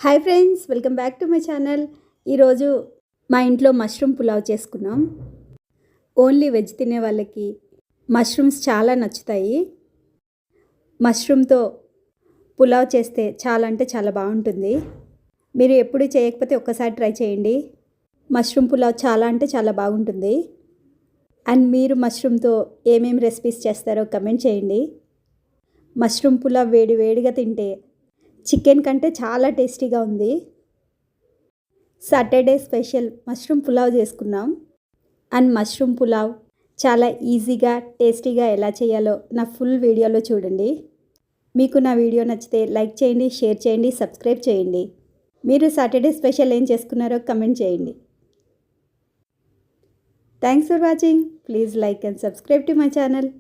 Hi friends, welcome back to my channel. ఈరోజు మా ఇంట్లో మష్రూమ్ పులావ్ చేసుకున్నాం. ఓన్లీ వెజ్ తినే వాళ్ళకి మష్రూమ్స్ చాలా నచ్చుతాయి. మష్రూమ్తో పులావ్ చేస్తే చాలా అంటే చాలా బాగుంటుంది. మీరు ఎప్పుడు చేయకపోతే ఒక్కసారి ట్రై చేయండి. మష్రూమ్ పులావ్ చాలా అంటే చాలా బాగుంటుంది. అండ్ మీరు మష్రూమ్తో ఏమేమి రెసిపీస్ చేస్తారో కమెంట్ చేయండి. మష్రూమ్ పులావ్ వేడి వేడిగా తింటే చికెన్ కంటే చాలా టేస్టీగా ఉంది. సాటర్డే స్పెషల్ మష్రూమ్ పులావ్ చేసుకున్నాం. అండ్ మష్రూమ్ పులావ్ చాలా ఈజీగా టేస్టీగా ఎలా చేయాలో నా ఫుల్ వీడియోలో చూడండి. మీకు నా వీడియో నచ్చితే లైక్ చేయండి, షేర్ చేయండి, సబ్స్క్రైబ్ చేయండి. మీరు సాటర్డే స్పెషల్ ఏం చేసుకున్నారో కమెంట్ చేయండి. Thanks for watching. Please like and subscribe to my channel.